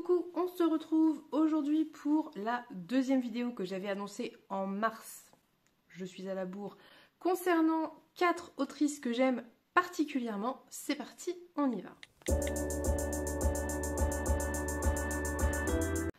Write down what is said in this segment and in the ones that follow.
Coucou, on se retrouve aujourd'hui pour la deuxième vidéo que j'avais annoncée en mars. Je suis à la bourre. Concernant 4 autrices que j'aime particulièrement, c'est parti, on y va.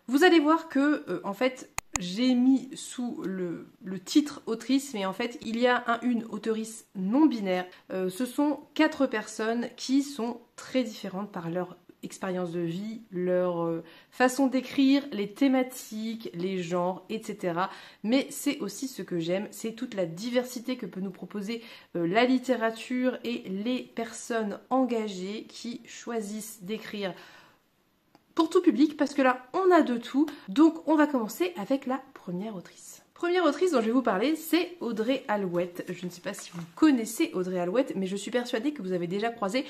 Vous allez voir que, en fait, j'ai mis sous le titre autrice, mais en fait, il y a une auteurice non binaire. Ce sont 4 personnes qui sont très différentes par leur expérience de vie, leur façon d'écrire, les thématiques, les genres, etc. Mais c'est aussi ce que j'aime, c'est toute la diversité que peut nous proposer la littérature et les personnes engagées qui choisissent d'écrire pour tout public, parce que là, on a de tout. Donc, on va commencer avec la première autrice. Première autrice dont je vais vous parler, c'est Audrey Alouette. Je ne sais pas si vous connaissez Audrey Alouette, mais je suis persuadée que vous avez déjà croisé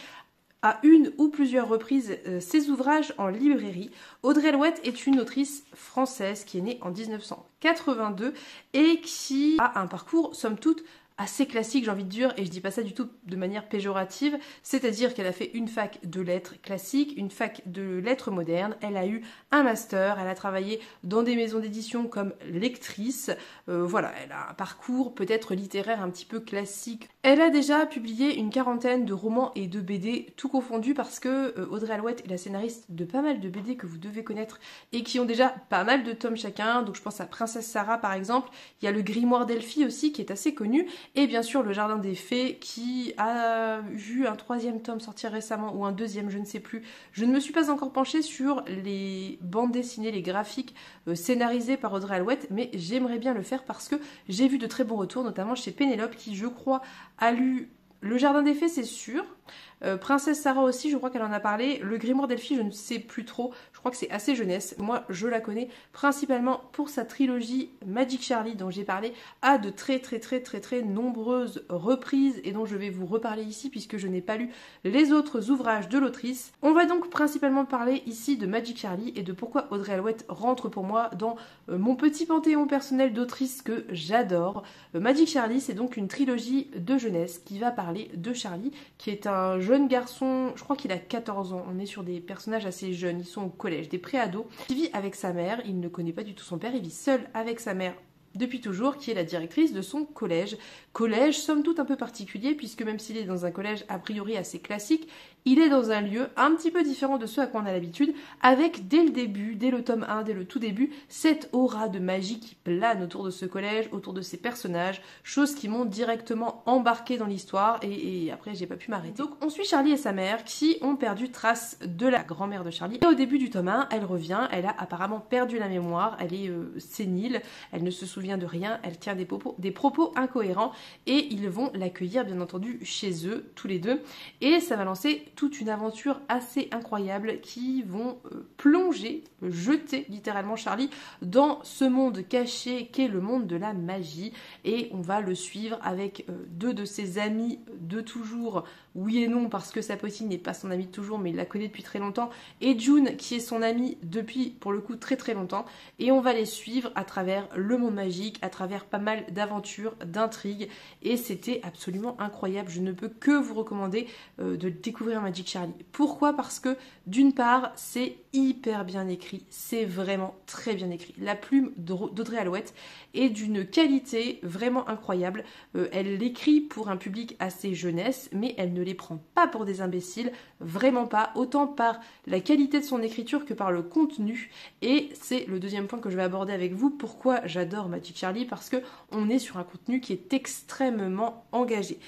à une ou plusieurs reprises ses ouvrages en librairie. Audrey Alouette est une autrice française qui est née en 1982 et qui a un parcours, somme toute, assez classique, j'ai envie de dire, et je dis pas ça du tout de manière péjorative, c'est-à-dire qu'elle a fait une fac de lettres classiques, une fac de lettres modernes, elle a eu un master, elle a travaillé dans des maisons d'édition comme lectrice, voilà, elle a un parcours peut-être littéraire un petit peu classique. Elle a déjà publié une quarantaine de romans et de BD, tout confondus, parce que Audrey Alouette est la scénariste de pas mal de BD que vous devez connaître et qui ont déjà pas mal de tomes chacun, donc je pense à Princesse Sarah par exemple, il y a le Grimoire d'Elphie aussi qui est assez connu, et bien sûr le Jardin des Fées qui a vu un 3e tome sortir récemment, ou un 2e, je ne sais plus. Je ne me suis pas encore penchée sur les bandes dessinées, les graphiques scénarisés par Audrey Alouette, mais j'aimerais bien le faire parce que j'ai vu de très bons retours, notamment chez Pénélope qui, je crois, a lu le Jardin des Fées, c'est sûr. Princesse Sarah aussi, je crois qu'elle en a parlé. Le Grimoire d'Elphie, je ne sais plus trop. Je crois que c'est assez jeunesse. Moi, je la connais principalement pour sa trilogie Magic Charlie, dont j'ai parlé à de très nombreuses reprises et dont je vais vous reparler ici puisque je n'ai pas lu les autres ouvrages de l'autrice. On va donc principalement parler ici de Magic Charlie et de pourquoi Audrey Alouette rentre pour moi dans mon petit panthéon personnel d'autrices que j'adore. Magic Charlie, c'est donc une trilogie de jeunesse qui va parler de Charlie, qui est un jeune garçon, je crois qu'il a 14 ans, on est sur des personnages assez jeunes, ils sont au collège, des pré-ados, qui vit avec sa mère, il ne connaît pas du tout son père, il vit seul avec sa mère depuis toujours, qui est la directrice de son collège. Collège, somme toute un peu particulier, puisque même s'il est dans un collège a priori assez classique, il est dans un lieu un petit peu différent de ce à quoi on a l'habitude, avec dès le début, dès le tome 1, dès le tout début, cette aura de magie qui plane autour de ce collège, autour de ces personnages, choses qui m'ont directement embarqué dans l'histoire, et après j'ai pas pu m'arrêter. Donc on suit Charlie et sa mère qui ont perdu trace de la grand-mère de Charlie. Et au début du tome 1, elle revient, elle a apparemment perdu la mémoire, elle est sénile, elle ne se souvient de rien, elle tient des propos incohérents, et ils vont l'accueillir bien entendu chez eux, tous les deux, et ça va lancer toute une aventure assez incroyable qui vont jeter littéralement Charlie dans ce monde caché qu'est le monde de la magie, et on va le suivre avec 2 de ses amis de toujours, oui et non, parce que Sapoti n'est pas son ami de toujours, mais il la connaît depuis très longtemps, et June qui est son amie depuis pour le coup très longtemps, et on va les suivre à travers le monde magique, à travers pas mal d'aventures, d'intrigues, et c'était absolument incroyable. Je ne peux que vous recommander de découvrir Magic Charlie. Pourquoi? Parce que d'une part, c'est hyper bien écrit, c'est vraiment très bien écrit. La plume d'Audrey Alouette est d'une qualité vraiment incroyable. Elle l'écrit pour un public assez jeunesse, mais elle ne les prend pas pour des imbéciles, vraiment pas, autant par la qualité de son écriture que par le contenu. Et c'est le deuxième point que je vais aborder avec vous. Pourquoi j'adore Magic Charlie? Parce que on est sur un contenu qui est extrêmement engagé.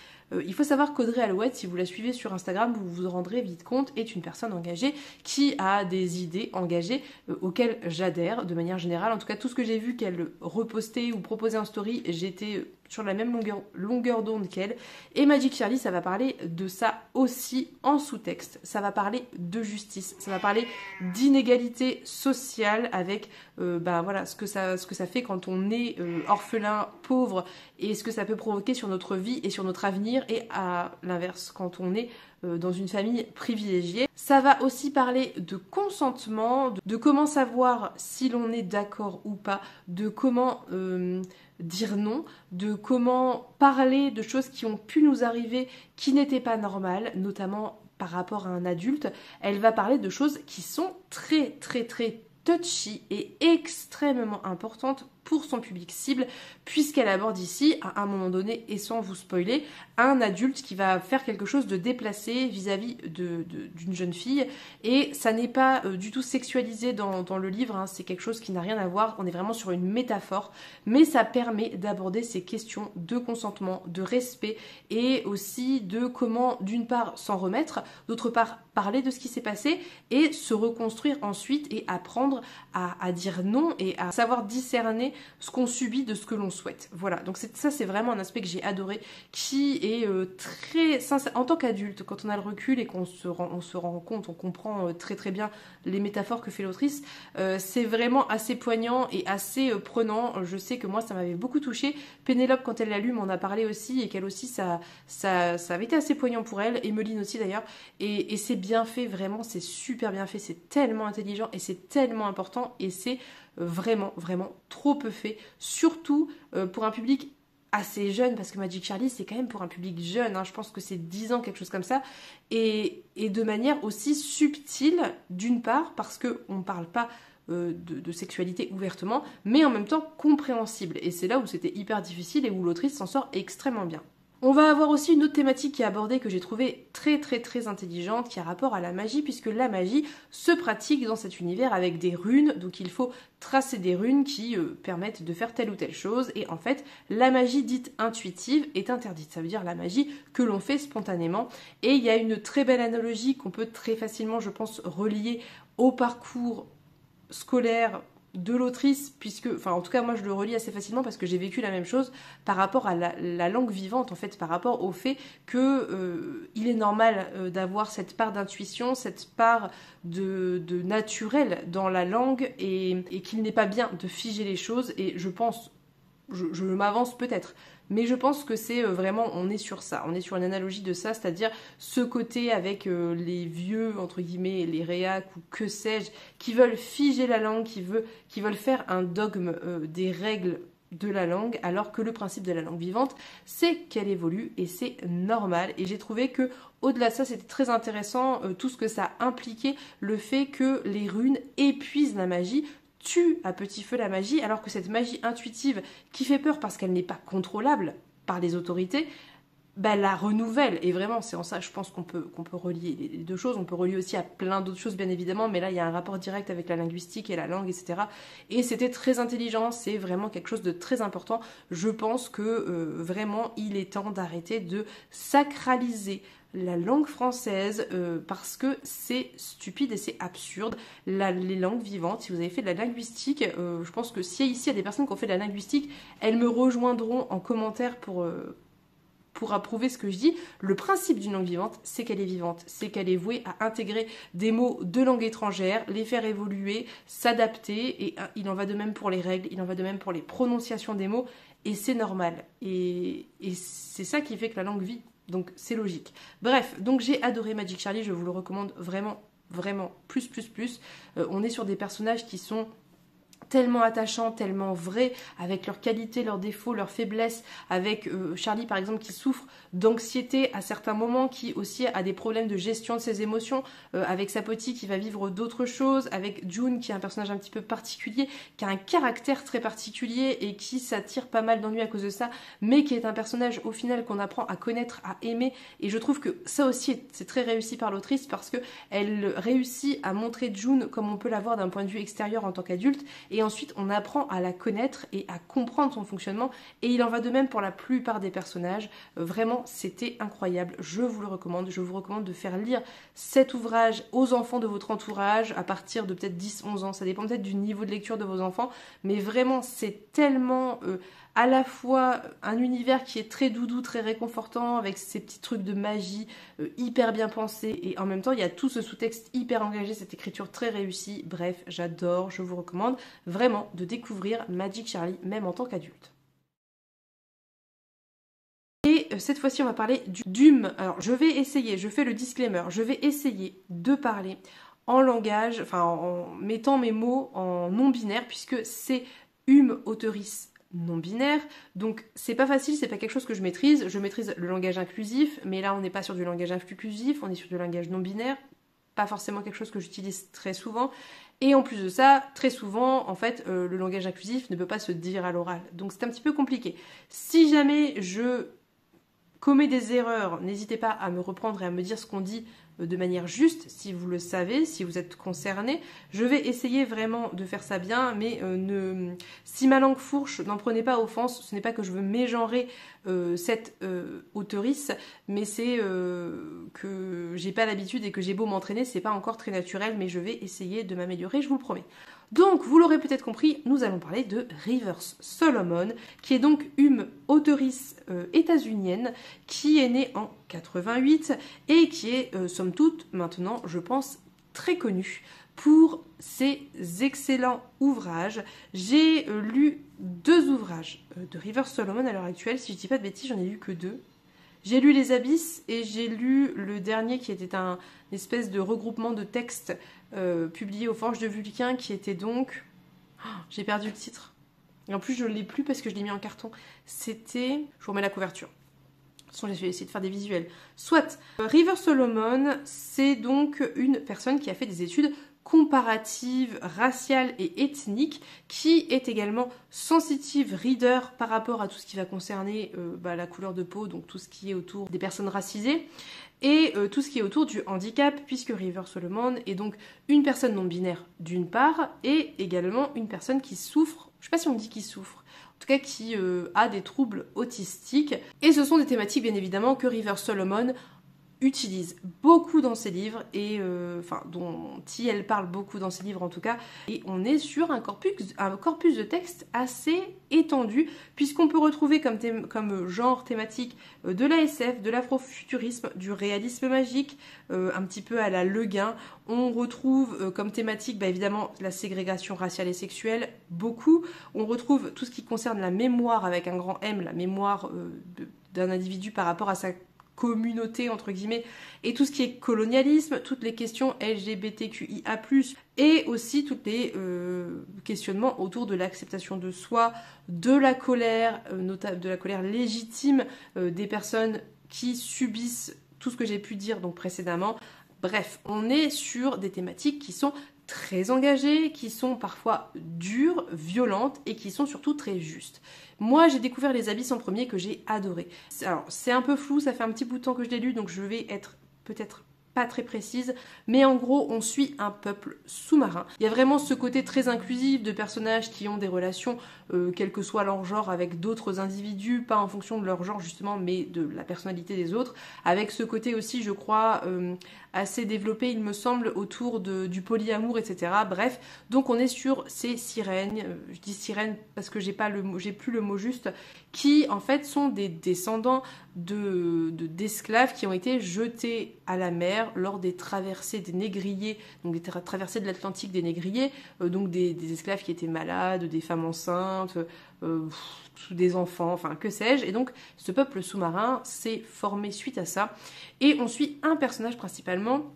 Il faut savoir qu'Audrey Alouette, si vous la suivez sur Instagram, vous vous rendrez vite compte, est une personne engagée qui a des idées engagées auxquelles j'adhère de manière générale. En tout cas, tout ce que j'ai vu qu'elle repostait ou proposait en story, j'étais sur la même longueur d'onde qu'elle. Et Magic Charlie, ça va parler de ça aussi en sous-texte. Ça va parler de justice, ça va parler d'inégalité sociale avec voilà, ce que ça fait quand on est orphelin, pauvre, et ce que ça peut provoquer sur notre vie et sur notre avenir, et à l'inverse, quand on est dans une famille privilégiée. Ça va aussi parler de consentement, de comment savoir si l'on est d'accord ou pas, de comment dire non, de comment parler de choses qui ont pu nous arriver qui n'étaient pas normales, notamment par rapport à un adulte, elle va parler de choses qui sont très très très touchy et extrêmement importante pour son public cible, puisqu'elle aborde ici, à un moment donné, et sans vous spoiler, un adulte qui va faire quelque chose de déplacé vis-à-vis d'une jeune fille, et ça n'est pas du tout sexualisé dans le livre, hein, c'est quelque chose qui n'a rien à voir, on est vraiment sur une métaphore, mais ça permet d'aborder ces questions de consentement, de respect, et aussi de comment, d'une part, s'en remettre, d'autre part, parler de ce qui s'est passé, et se reconstruire ensuite, et apprendre à dire non, et à savoir discerner ce qu'on subit de ce que l'on souhaite. Voilà, donc ça c'est vraiment un aspect que j'ai adoré, qui est très sincère. En tant qu'adulte, quand on a le recul et qu'on se rend compte, on comprend très très bien les métaphores que fait l'autrice, c'est vraiment assez poignant et assez prenant. Je sais que moi ça m'avait beaucoup touchée. Pénélope, quand elle l'a lu, m'en a parlé aussi, et qu'elle aussi ça avait été assez poignant pour elle, et Meline aussi d'ailleurs, et c'est bien fait, vraiment, c'est super bien fait, c'est tellement intelligent et c'est tellement important, et c'est vraiment, vraiment trop peu fait, surtout pour un public assez jeune, parce que Magic Charlie c'est quand même pour un public jeune, hein, je pense que c'est 10 ans, quelque chose comme ça, et de manière aussi subtile, d'une part, parce qu'on ne parle pas de sexualité ouvertement, mais en même temps compréhensible, et c'est là où c'était hyper difficile et où l'autrice s'en sort extrêmement bien. On va avoir aussi une autre thématique qui est abordée, que j'ai trouvée très très très intelligente, qui a rapport à la magie, puisque la magie se pratique dans cet univers avec des runes, donc il faut tracer des runes qui permettent de faire telle ou telle chose, et en fait la magie dite intuitive est interdite, ça veut dire la magie que l'on fait spontanément, et il y a une très belle analogie qu'on peut très facilement, je pense, relier au parcours scolaire de l'autrice, puisque, enfin en tout cas moi je le relis assez facilement parce que j'ai vécu la même chose par rapport à la langue vivante, en fait, par rapport au fait que il est normal d'avoir cette part d'intuition, cette part de naturel dans la langue, et qu'il n'est pas bien de figer les choses, et je pense, je m'avance peut-être, mais je pense que c'est vraiment, on est sur ça, on est sur une analogie de ça, c'est-à-dire ce côté avec les vieux, entre guillemets, les réacs ou que sais-je, qui veulent figer la langue, qui veulent faire un dogme des règles de la langue, alors que le principe de la langue vivante, c'est qu'elle évolue, et c'est normal. Et j'ai trouvé que au-delà de ça, c'était très intéressant, tout ce que ça impliquait, le fait que les runes épuisent la magie, tue à petit feu la magie, alors que cette magie intuitive qui fait peur parce qu'elle n'est pas contrôlable par les autorités, bah, la renouvelle. Et vraiment, c'est en ça, je pense qu'on peut relier les deux choses. On peut relier aussi à plein d'autres choses, bien évidemment, mais là, il y a un rapport direct avec la linguistique et la langue, etc. Et c'était très intelligent, c'est vraiment quelque chose de très important. Je pense que vraiment, il est temps d'arrêter de sacraliser la langue française, parce que c'est stupide et c'est absurde. Les langues vivantes, si vous avez fait de la linguistique, je pense que si ici il y a des personnes qui ont fait de la linguistique, elles me rejoindront en commentaire pour approuver ce que je dis. Le principe d'une langue vivante, c'est qu'elle est vivante, c'est qu'elle est vouée à intégrer des mots de langue étrangère, les faire évoluer, s'adapter, et il en va de même pour les règles, il en va de même pour les prononciations des mots, et c'est normal. Et c'est ça qui fait que la langue vit. Donc c'est logique. Bref, donc j'ai adoré Magic Charlie, je vous le recommande vraiment, vraiment, plus. On est sur des personnages qui sont tellement attachants, tellement vrais, avec leurs qualités, leurs défauts, leurs faiblesses, avec Charlie par exemple qui souffre d'anxiété à certains moments, qui aussi a des problèmes de gestion de ses émotions, avec Sapoti qui va vivre d'autres choses, avec June qui est un personnage un petit peu particulier, qui a un caractère très particulier et qui s'attire pas mal d'ennuis à cause de ça, mais qui est un personnage au final qu'on apprend à connaître, à aimer, et je trouve que ça aussi c'est très réussi par l'autrice, parce que elle réussit à montrer June comme on peut la voir d'un point de vue extérieur en tant qu'adulte, et ensuite on apprend à la connaître et à comprendre son fonctionnement, et il en va de même pour la plupart des personnages. Vraiment c'était incroyable, je vous le recommande, je vous recommande de faire lire cet ouvrage aux enfants de votre entourage à partir de peut-être 10-11 ans, ça dépend peut-être du niveau de lecture de vos enfants, mais vraiment c'est tellement à la fois un univers qui est très doudou, très réconfortant, avec ces petits trucs de magie hyper bien pensés, et en même temps il y a tout ce sous-texte hyper engagé, cette écriture très réussie. Bref, j'adore, je vous recommande vraiment de découvrir Magic Charlie, même en tant qu'adulte. Et cette fois-ci on va parler du DUM. Alors je vais essayer, je fais le disclaimer, je vais essayer de parler en langage, enfin en mettant mes mots en non-binaire, puisque c'est auteurice non binaire, donc c'est pas facile, c'est pas quelque chose que je maîtrise le langage inclusif, mais là on n'est pas sur du langage inclusif, on est sur du langage non binaire, pas forcément quelque chose que j'utilise très souvent, et en plus de ça, très souvent, en fait, le langage inclusif ne peut pas se dire à l'oral, donc c'est un petit peu compliqué. Si jamais je commets des erreurs, n'hésitez pas à me reprendre et à me dire ce qu'on dit de manière juste, si vous le savez, si vous êtes concerné. Je vais essayer vraiment de faire ça bien, mais si ma langue fourche, n'en prenez pas offense, ce n'est pas que je veux mégenrer cette auteurice, mais c'est que j'ai pas l'habitude et que j'ai beau m'entraîner, c'est pas encore très naturel, mais je vais essayer de m'améliorer, je vous le promets. Donc, vous l'aurez peut-être compris, nous allons parler de Rivers Solomon, qui est donc une auteurice états-unienne qui est née en 88 et qui est, somme toute, maintenant, je pense, très connue pour ses excellents ouvrages. J'ai lu 2 ouvrages de Rivers Solomon à l'heure actuelle, si je ne dis pas de bêtises, j'en ai lu que 2. J'ai lu Les Abysses et j'ai lu le dernier qui était une espèce de regroupement de textes publié aux Forges de Vulcain qui était donc... Oh, j'ai perdu le titre. Et en plus, je ne l'ai plus parce que je l'ai mis en carton. C'était... Je vous remets la couverture. De toute façon, je vais essayer de faire des visuels. Soit, Rivers Solomon, c'est donc une personne qui a fait des études comparative, raciale et ethnique, qui est également sensitive reader par rapport à tout ce qui va concerner la couleur de peau, donc tout ce qui est autour des personnes racisées, et tout ce qui est autour du handicap, puisque Rivers Solomon est donc une personne non binaire d'une part, et également une personne qui souffre, je ne sais pas si on dit qui souffre, en tout cas qui a des troubles autistiques, et ce sont des thématiques bien évidemment que Rivers Solomon utilise beaucoup dans ses livres et dont elle parle beaucoup dans ses livres en tout cas, et on est sur un corpus de textes assez étendu puisqu'on peut retrouver comme genre thématique de l'ASF, de l'afrofuturisme, du réalisme magique, un petit peu à la Le Guin. On retrouve comme thématique évidemment la ségrégation raciale et sexuelle, beaucoup. On retrouve tout ce qui concerne la mémoire avec un grand M, la mémoire d'un individu par rapport à sa communauté entre guillemets, et tout ce qui est colonialisme, toutes les questions LGBTQIA+, et aussi tous les questionnements autour de l'acceptation de soi, de la colère, de la colère légitime des personnes qui subissent tout ce que j'ai pu dire donc précédemment. Bref, on est sur des thématiques qui sont très engagées, qui sont parfois dures, violentes et qui sont surtout très justes. Moi, j'ai découvert Les Abysses en premier que j'ai adoré. Alors, c'est un peu flou, ça fait un petit bout de temps que je l'ai lu, donc je vais être peut-être pas très précise, mais en gros, on suit un peuple sous-marin. Il y a vraiment ce côté très inclusif de personnages qui ont des relations, quel que soit leur genre, avec d'autres individus, pas en fonction de leur genre justement, mais de la personnalité des autres, avec ce côté aussi, je crois, assez développé, il me semble, autour du polyamour, etc. Bref, donc on est sur ces sirènes, je dis sirènes parce que j'ai plus le mot juste, qui en fait sont des descendants d'esclaves qui ont été jetés à la mer lors des traversées des négriers, donc des traversées de l'Atlantique des négriers, donc des esclaves qui étaient malades, des femmes enceintes, des enfants, enfin que sais-je, et donc ce peuple sous-marin s'est formé suite à ça, et on suit un personnage principalement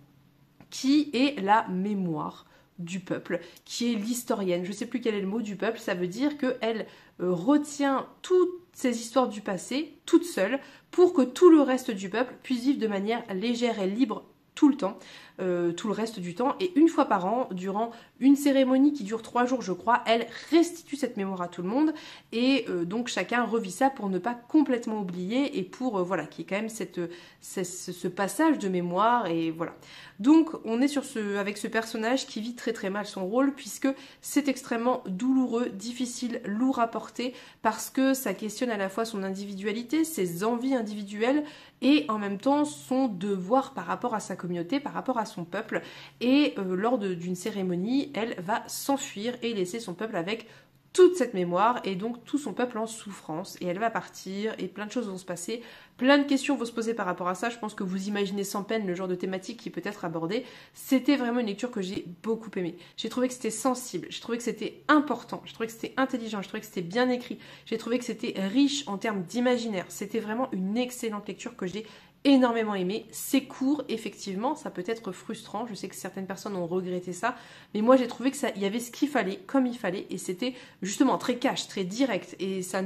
qui est la mémoire du peuple, qui est l'historienne. Je ne sais plus quel est le mot du peuple, ça veut dire qu'elle retient toutes ces histoires du passé, toute seule, pour que tout le reste du peuple puisse vivre de manière légère et libre tout le temps, tout le reste du temps, et une fois par an, durant une cérémonie qui dure 3 jours je crois, elle restitue cette mémoire à tout le monde, et donc chacun revit ça pour ne pas complètement oublier, et pour voilà, qu'il y ait quand même ce passage de mémoire, et voilà. Donc on est avec ce personnage qui vit très très mal son rôle, puisque c'est extrêmement douloureux, difficile, lourd à porter, parce que ça questionne à la fois son individualité, ses envies individuelles, et en même temps son devoir par rapport à sa communauté, par rapport à son peuple, et lors d'une cérémonie, elle va s'enfuir et laisser son peuple avec toute cette mémoire, et donc tout son peuple en souffrance, et elle va partir, et plein de choses vont se passer, plein de questions vont se poser par rapport à ça. Je pense que vous imaginez sans peine le genre de thématique qui peut être abordée. C'était vraiment une lecture que j'ai beaucoup aimée. J'ai trouvé que c'était sensible, j'ai trouvé que c'était important, j'ai trouvé que c'était intelligent, j'ai trouvé que c'était bien écrit, j'ai trouvé que c'était riche en termes d'imaginaire. C'était vraiment une excellente lecture que j'ai énormément aimé. C'est court, effectivement, ça peut être frustrant. Je sais que certaines personnes ont regretté ça, mais moi j'ai trouvé que il y avait ce qu'il fallait, comme il fallait, et c'était justement très cash, très direct, et ça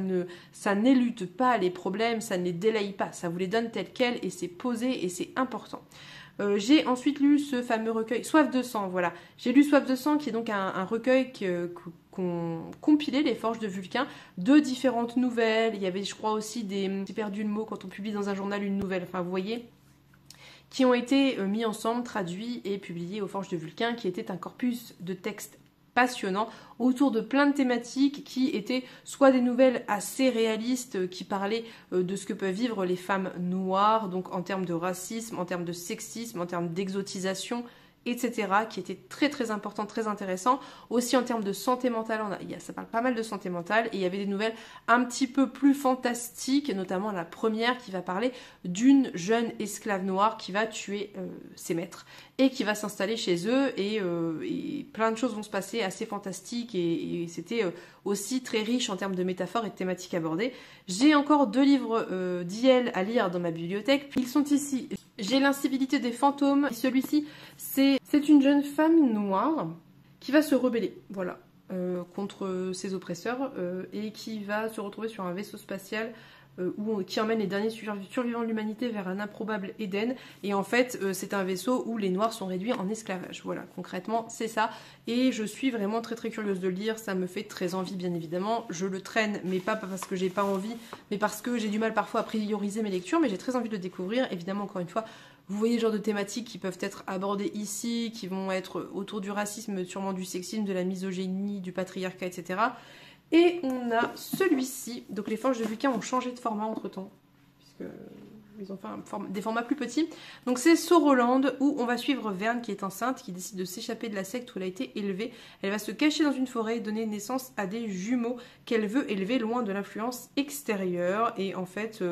n'élude pas les problèmes, ça ne les délaye pas, ça vous les donne tels quels, et c'est posé, et c'est important. J'ai ensuite lu ce fameux recueil, Soif de sang, voilà. J'ai lu Soif de sang, qui est donc un recueil qu'ont compilé les Forges de Vulcain, de différentes nouvelles. Il y avait, je crois, aussi j'ai perdu le mot, quand on publie dans un journal une nouvelle, enfin vous voyez, qui ont été mis ensemble, traduits et publiés aux Forges de Vulcain, qui était un corpus de textes passionnant autour de plein de thématiques qui étaient soit des nouvelles assez réalistes qui parlaient de ce que peuvent vivre les femmes noires, donc en termes de racisme, en termes de sexisme, en termes d'exotisation, etc., qui étaient très très importants, très intéressants. Aussi en termes de santé mentale, ça parle pas mal de santé mentale, et il y avait des nouvelles un petit peu plus fantastiques, notamment la première qui va parler d'une jeune esclave noire qui va tuer ses maîtres et qui va s'installer chez eux, et plein de choses vont se passer assez fantastiques, et c'était aussi très riche en termes de métaphores et de thématiques abordées. J'ai encore 2 livres d'Iel à lire dans ma bibliothèque. Ils sont ici. J'ai L'incivilité des fantômes. Celui-ci, c'est une jeune femme noire qui va se rebeller, voilà, contre ses oppresseurs, et qui va se retrouver sur un vaisseau spatial qui emmène les derniers survivants de l'humanité vers un improbable Éden. Et en fait, c'est un vaisseau où les Noirs sont réduits en esclavage. Voilà, concrètement, c'est ça. Et je suis vraiment très très curieuse de le lire. Ça me fait très envie, bien évidemment. Je le traîne, mais pas parce que j'ai pas envie, mais parce que j'ai du mal parfois à prioriser mes lectures. Mais j'ai très envie de le découvrir. Évidemment, encore une fois, vous voyez le genre de thématiques qui peuvent être abordées ici, qui vont être autour du racisme, sûrement du sexisme, de la misogynie, du patriarcat, etc. Et on a celui-ci. Donc les Forges de Vulcain ont changé de format entre temps, puisque ils ont fait des formats plus petits. Donc c'est Sauroland, où on va suivre Verne qui est enceinte, qui décide de s'échapper de la secte où elle a été élevée. Elle va se cacher dans une forêt et donner naissance à des jumeaux qu'elle veut élever loin de l'influence extérieure. Et en fait,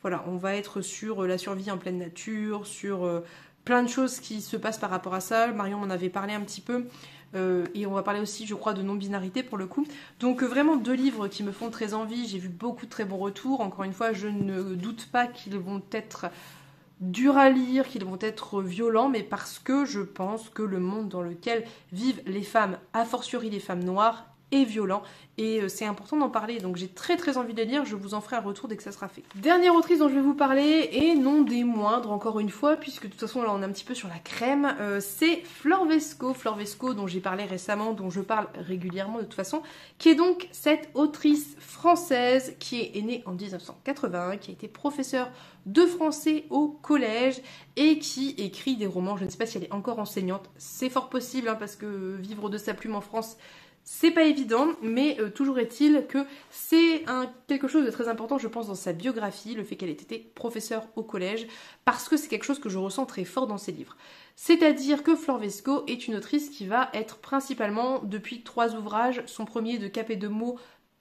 voilà, on va être sur la survie en pleine nature, sur plein de choses qui se passent par rapport à ça. Marion m'en avait parlé un petit peu. Et on va parler aussi, je crois, de non-binarité pour le coup. Donc vraiment 2 livres qui me font très envie. J'ai vu beaucoup de très bons retours. Encore une fois, je ne doute pas qu'ils vont être durs à lire, qu'ils vont être violents, mais parce que je pense que le monde dans lequel vivent les femmes, a fortiori les femmes noires, est violent, et c'est important d'en parler, donc j'ai très très envie de les lire. Je vous en ferai un retour dès que ça sera fait. Dernière autrice dont je vais vous parler, et non des moindres encore une fois, puisque de toute façon là on est un petit peu sur la crème, c'est Flore Vesco, dont j'ai parlé récemment, dont je parle régulièrement de toute façon, qui est donc cette autrice française qui est née en 1981, qui a été professeure de français au collège et qui écrit des romans. Je ne sais pas si elle est encore enseignante, c'est fort possible, hein, parce que vivre de sa plume en France, c'est pas évident, mais toujours est-il que c'est quelque chose de très important, je pense, dans sa biographie, le fait qu'elle ait été professeure au collège, parce que c'est quelque chose que je ressens très fort dans ses livres. C'est-à-dire que Flore Vesco est une autrice qui va être principalement, depuis 3 ouvrages, son premier de Cap et de mots,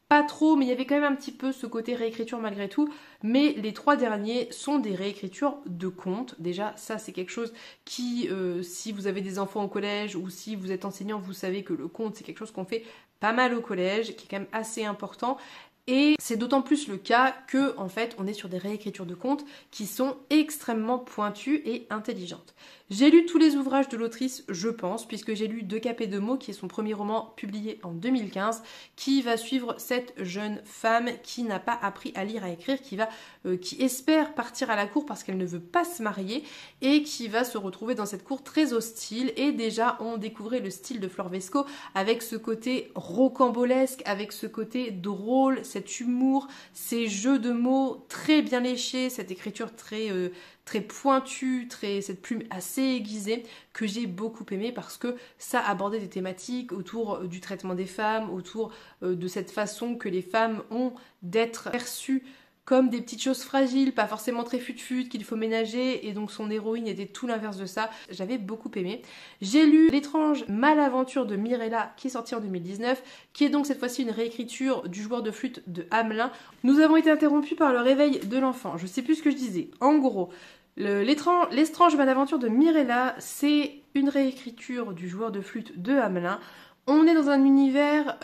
pas trop, mais il y avait quand même un petit peu ce côté réécriture malgré tout. Mais les 3 derniers sont des réécritures de contes. Déjà, ça c'est quelque chose qui, si vous avez des enfants au collège ou si vous êtes enseignant, vous savez que le conte c'est quelque chose qu'on fait pas mal au collège, qui est quand même assez important. Et c'est d'autant plus le cas que, en fait, on est sur des réécritures de contes qui sont extrêmement pointues et intelligentes. J'ai lu tous les ouvrages de l'autrice, je pense, puisque j'ai lu De Cap et de mots, qui est son premier roman publié en 2015, qui va suivre cette jeune femme qui n'a pas appris à lire, à écrire, qui espère partir à la cour parce qu'elle ne veut pas se marier, et qui va se retrouver dans cette cour très hostile. Et déjà, on découvrait le style de Flore Vesco, avec ce côté rocambolesque, avec ce côté drôle, cet humour, ces jeux de mots très bien léchés, cette écriture très pointue, cette plume assez aiguisée, que j'ai beaucoup aimé parce que ça abordait des thématiques autour du traitement des femmes, autour de cette façon que les femmes ont d'être perçues comme des petites choses fragiles, pas forcément très fut-fut, qu'il faut ménager, et donc son héroïne était tout l'inverse de ça. J'avais beaucoup aimé. J'ai lu L'étrange malaventure de Mirella, qui est sorti en 2019, qui est donc cette fois-ci une réécriture du joueur de flûte de Hamelin. Nous avons été interrompus par le réveil de l'enfant. Je sais plus ce que je disais. En gros, L'étrange malaventure de Mirella, c'est une réécriture du joueur de flûte de Hamelin. On est dans un univers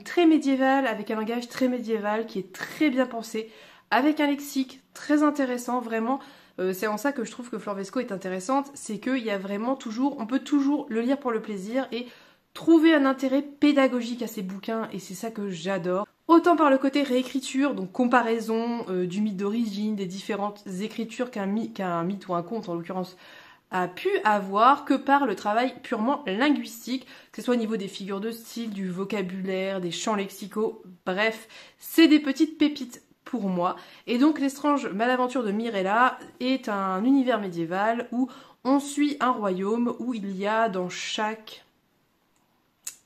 très médiéval, avec un langage très médiéval qui est très bien pensé, avec un lexique très intéressant, vraiment. C'est en ça que je trouve que Flor Vesco est intéressante, c'est qu'il y a vraiment toujours, on peut toujours le lire pour le plaisir et trouver un intérêt pédagogique à ces bouquins, et c'est ça que j'adore. Autant par le côté réécriture, donc comparaison du mythe d'origine, des différentes écritures qu'un mythe ou un conte en l'occurrence a pu avoir, que par le travail purement linguistique, que ce soit au niveau des figures de style, du vocabulaire, des champs lexicaux, bref, c'est des petites pépites pour moi. Et donc l'étrange malaventure de Mirella est un univers médiéval où on suit un royaume où il y a dans chaque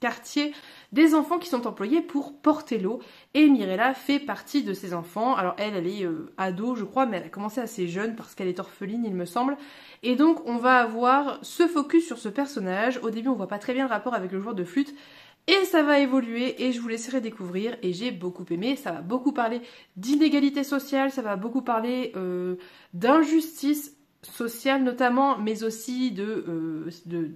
quartier des enfants qui sont employés pour porter l'eau, et Mirella fait partie de ces enfants. Alors elle est ado je crois, mais elle a commencé assez jeune parce qu'elle est orpheline il me semble, et donc on va avoir ce focus sur ce personnage. Au début on voit pas très bien le rapport avec le joueur de flûte, et ça va évoluer et je vous laisserai découvrir, et j'ai beaucoup aimé. Ça va beaucoup parler d'inégalité sociale, ça va beaucoup parler d'injustice sociale notamment, mais aussi de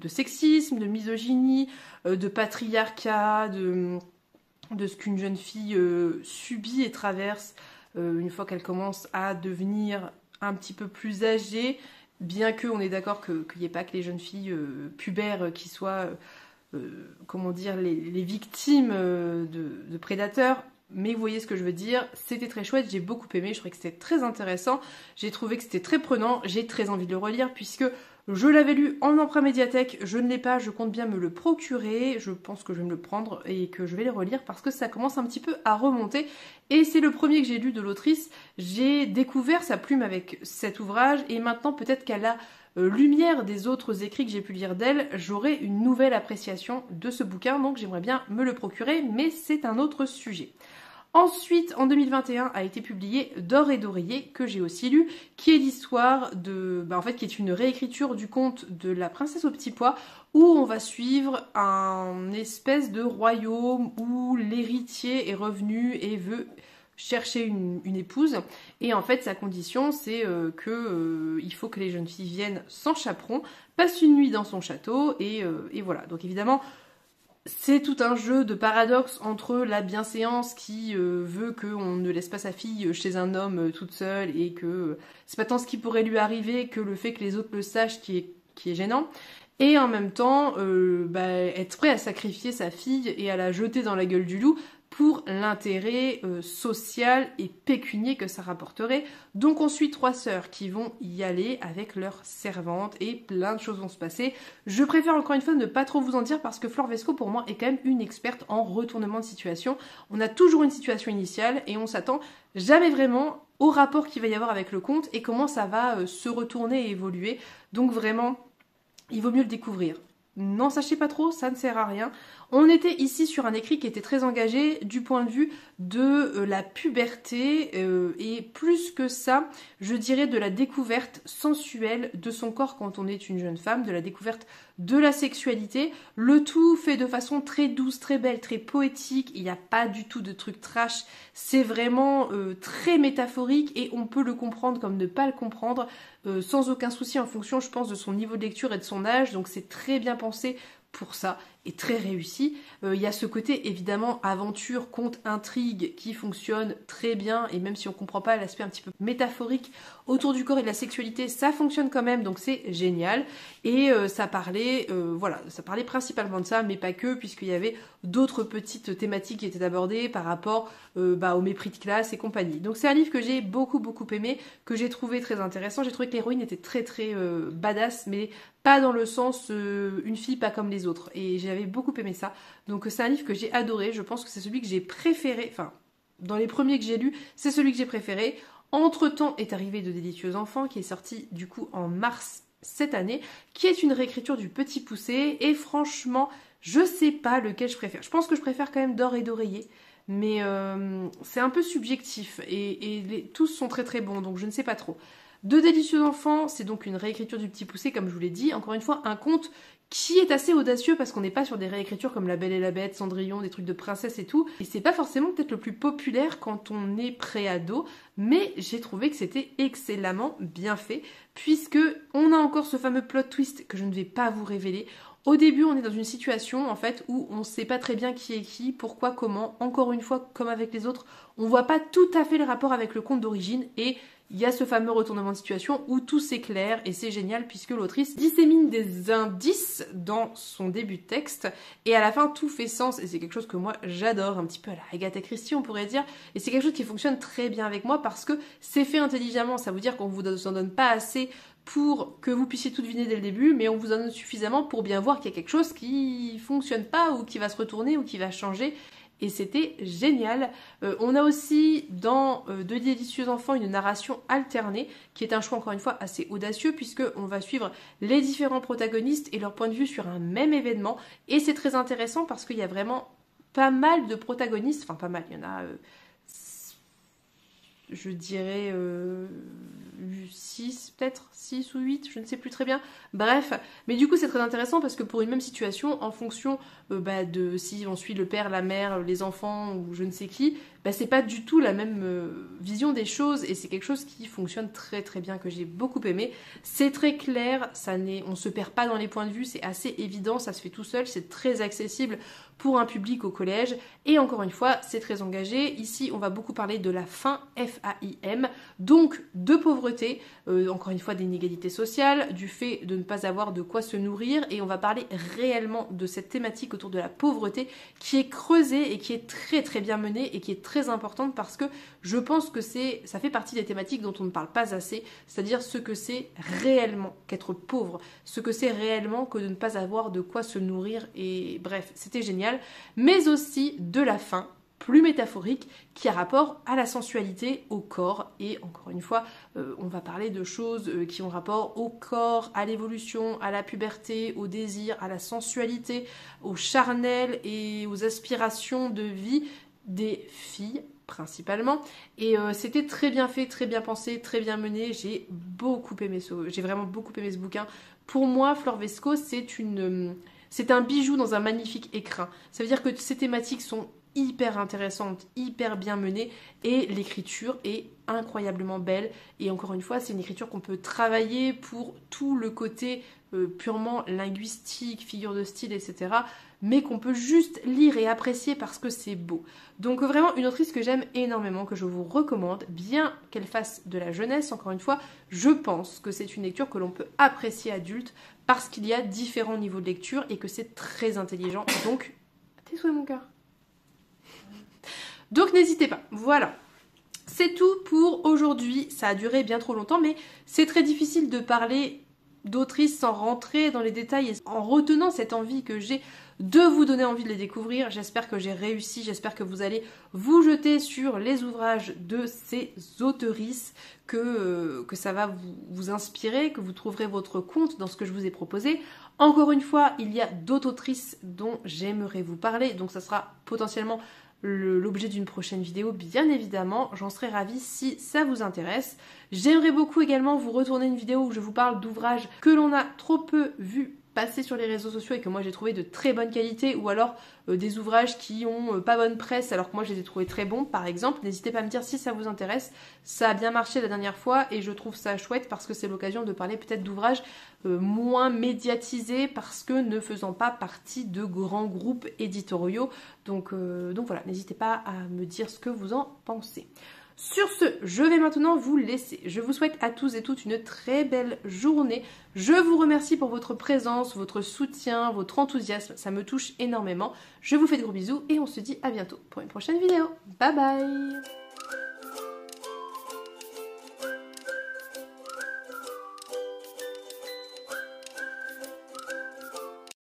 sexisme, de misogynie, de patriarcat, de ce qu'une jeune fille subit et traverse une fois qu'elle commence à devenir un petit peu plus âgée, bien qu'on est d'accord qu'il n'y ait pas que les jeunes filles pubères qui soient, comment dire, les victimes de prédateurs. Mais vous voyez ce que je veux dire, c'était très chouette, j'ai beaucoup aimé, je trouvais que c'était très intéressant, j'ai trouvé que c'était très prenant, j'ai très envie de le relire puisque je l'avais lu en emprunt médiathèque, je ne l'ai pas, je compte bien me le procurer, je pense que je vais me le prendre et que je vais le relire parce que ça commence un petit peu à remonter, et c'est le premier que j'ai lu de l'autrice. J'ai découvert sa plume avec cet ouvrage, et maintenant peut-être qu'à la lumière des autres écrits que j'ai pu lire d'elle, j'aurai une nouvelle appréciation de ce bouquin, donc j'aimerais bien me le procurer, mais c'est un autre sujet. Ensuite, en 2021, a été publié D'or et d'oreiller, que j'ai aussi lu, qui est l'histoire de... en fait, qui est une réécriture du conte de la princesse au petit pois, où on va suivre un espèce de royaume où l'héritier est revenu et veut chercher une épouse. Et en fait, sa condition, c'est il faut que les jeunes filles viennent sans chaperon, passent une nuit dans son château, et voilà. Donc évidemment... c'est tout un jeu de paradoxe entre la bienséance qui veut qu'on ne laisse pas sa fille chez un homme toute seule et que c'est pas tant ce qui pourrait lui arriver que le fait que les autres le sachent qui est gênant, et en même temps être prêt à sacrifier sa fille et à la jeter dans la gueule du loup pour l'intérêt social et pécunier que ça rapporterait. Donc on suit 3 sœurs qui vont y aller avec leurs servantes et plein de choses vont se passer. Je préfère encore une fois ne pas trop vous en dire parce que Flor Vesco pour moi est quand même une experte en retournement de situation. On a toujours une situation initiale et on s'attend jamais vraiment au rapport qu'il va y avoir avec le conte et comment ça va se retourner et évoluer. Donc vraiment, il vaut mieux le découvrir. N'en sachez pas trop, ça ne sert à rien. On était ici sur un écrit qui était très engagé du point de vue de la puberté et plus que ça, je dirais de la découverte sensuelle de son corps quand on est une jeune femme, de la découverte de la sexualité. Le tout fait de façon très douce, très belle, très poétique. Il n'y a pas du tout de truc trash. C'est vraiment très métaphorique et on peut le comprendre comme ne pas le comprendre sans aucun souci en fonction, je pense, de son niveau de lecture et de son âge. Donc c'est très bien pensé pour ça et très réussi. Il y a ce côté évidemment aventure, conte, intrigue qui fonctionne très bien, et même si on comprend pas l'aspect un petit peu métaphorique autour du corps et de la sexualité, ça fonctionne quand même, donc c'est génial. Et ça parlait principalement de ça, mais pas que, puisqu'il y avait d'autres petites thématiques qui étaient abordées par rapport au mépris de classe et compagnie. Donc c'est un livre que j'ai beaucoup aimé, que j'ai trouvé très intéressant. J'ai trouvé que l'héroïne était très badass, mais pas dans le sens une fille pas comme les autres, et j'avais beaucoup aimé ça. Donc c'est un livre que j'ai adoré, je pense que c'est celui que j'ai préféré, enfin dans les premiers que j'ai lus, c'est celui que j'ai préféré. Entre-temps est arrivé De délicieux enfants, qui est sorti du coup en mars cette année, qui est une réécriture du Petit Poucet, et franchement je sais pas lequel je préfère. Je pense que je préfère quand même D'or et d'oreiller, mais c'est un peu subjectif, et tous sont très bons, donc je ne sais pas trop. De délicieux enfants, c'est donc une réécriture du Petit Poucet, comme je vous l'ai dit. Encore une fois, un conte qui est assez audacieux parce qu'on n'est pas sur des réécritures comme La Belle et la Bête, Cendrillon, des trucs de princesse et tout. Et c'est pas forcément peut-être le plus populaire quand on est pré-ado, mais j'ai trouvé que c'était excellemment bien fait, puisque on a encore ce fameux plot twist que je ne vais pas vous révéler. Au début, on est dans une situation en fait où on ne sait pas très bien qui est qui, pourquoi, comment. Encore une fois, comme avec les autres, on voit pas tout à fait le rapport avec le conte d'origine, et il y a ce fameux retournement de situation où tout s'éclaire et c'est génial puisque l'autrice dissémine des indices dans son début de texte et à la fin tout fait sens et c'est quelque chose que moi j'adore, un petit peu à la Agatha Christie on pourrait dire, et c'est quelque chose qui fonctionne très bien avec moi parce que c'est fait intelligemment, ça veut dire qu'on vous en donne pas assez pour que vous puissiez tout deviner dès le début, mais on vous en donne suffisamment pour bien voir qu'il y a quelque chose qui fonctionne pas ou qui va se retourner ou qui va changer. Et c'était génial. On a aussi dans De délicieux enfants une narration alternée qui est un choix encore une fois assez audacieux puisque on va suivre les différents protagonistes et leur point de vue sur un même événement et c'est très intéressant parce qu'il y a vraiment pas mal de protagonistes, enfin pas mal, il y en a je dirais 6 peut-être, 6 ou 8, je ne sais plus très bien. Bref, mais du coup c'est très intéressant parce que pour une même situation, en fonction de si on suit le père, la mère, les enfants ou je ne sais qui, c'est pas du tout la même vision des choses et c'est quelque chose qui fonctionne très très bien, que j'ai beaucoup aimé. C'est très clair, on se perd pas dans les points de vue, c'est assez évident, ça se fait tout seul, c'est très accessible pour un public au collège et encore une fois c'est très engagé. Ici on va beaucoup parler de la faim, F-A-I-M, donc de pauvreté, encore une fois d'inégalité sociale, du fait de ne pas avoir de quoi se nourrir et on va parler réellement de cette thématique autour de la pauvreté qui est creusée et qui est très très bien menée et qui est très importante parce que je pense que ça fait partie des thématiques dont on ne parle pas assez, c'est-à-dire ce que c'est réellement qu'être pauvre, ce que c'est réellement que de ne pas avoir de quoi se nourrir et bref, c'était génial, mais aussi de la faim, plus métaphorique, qui a rapport à la sensualité, au corps, et encore une fois, on va parler de choses qui ont rapport au corps, à l'évolution, à la puberté, au désir, à la sensualité, au charnel et aux aspirations de vie des filles, principalement, et c'était très bien fait, très bien pensé, très bien mené, j'ai vraiment beaucoup aimé ce bouquin. Pour moi, Flor Vesco, c'est un bijou dans un magnifique écrin. Ça veut dire que ces thématiques sont hyper intéressantes, hyper bien menées et l'écriture est incroyablement belle et encore une fois c'est une écriture qu'on peut travailler pour tout le côté purement linguistique, figure de style, etc. mais qu'on peut juste lire et apprécier parce que c'est beau. Donc vraiment une autrice que j'aime énormément, que je vous recommande, bien qu'elle fasse de la jeunesse, encore une fois, je pense que c'est une lecture que l'on peut apprécier adulte parce qu'il y a différents niveaux de lecture et que c'est très intelligent. Donc, tes souhaits mon cœur. Donc n'hésitez pas, voilà. C'est tout pour aujourd'hui, ça a duré bien trop longtemps, mais c'est très difficile de parler d'autrices sans rentrer dans les détails et en retenant cette envie que j'ai de vous donner envie de les découvrir. J'espère que j'ai réussi, j'espère que vous allez vous jeter sur les ouvrages de ces auteurices, que ça va vous inspirer, que vous trouverez votre compte dans ce que je vous ai proposé. Encore une fois, il y a d'autres autrices dont j'aimerais vous parler, donc ça sera potentiellement l'objet d'une prochaine vidéo, bien évidemment, j'en serais ravie si ça vous intéresse. J'aimerais beaucoup également vous retourner une vidéo où je vous parle d'ouvrages que l'on a trop peu vus passer sur les réseaux sociaux et que moi j'ai trouvé de très bonne qualité, ou alors des ouvrages qui ont pas bonne presse alors que moi je les ai trouvés très bons par exemple. N'hésitez pas à me dire si ça vous intéresse, ça a bien marché la dernière fois et je trouve ça chouette parce que c'est l'occasion de parler peut-être d'ouvrages moins médiatisés parce que ne faisant pas partie de grands groupes éditoriaux. Donc voilà, n'hésitez pas à me dire ce que vous en pensez. Sur ce, je vais maintenant vous laisser. Je vous souhaite à tous et toutes une très belle journée. Je vous remercie pour votre présence, votre soutien, votre enthousiasme. Ça me touche énormément. Je vous fais de gros bisous et on se dit à bientôt pour une prochaine vidéo. Bye bye!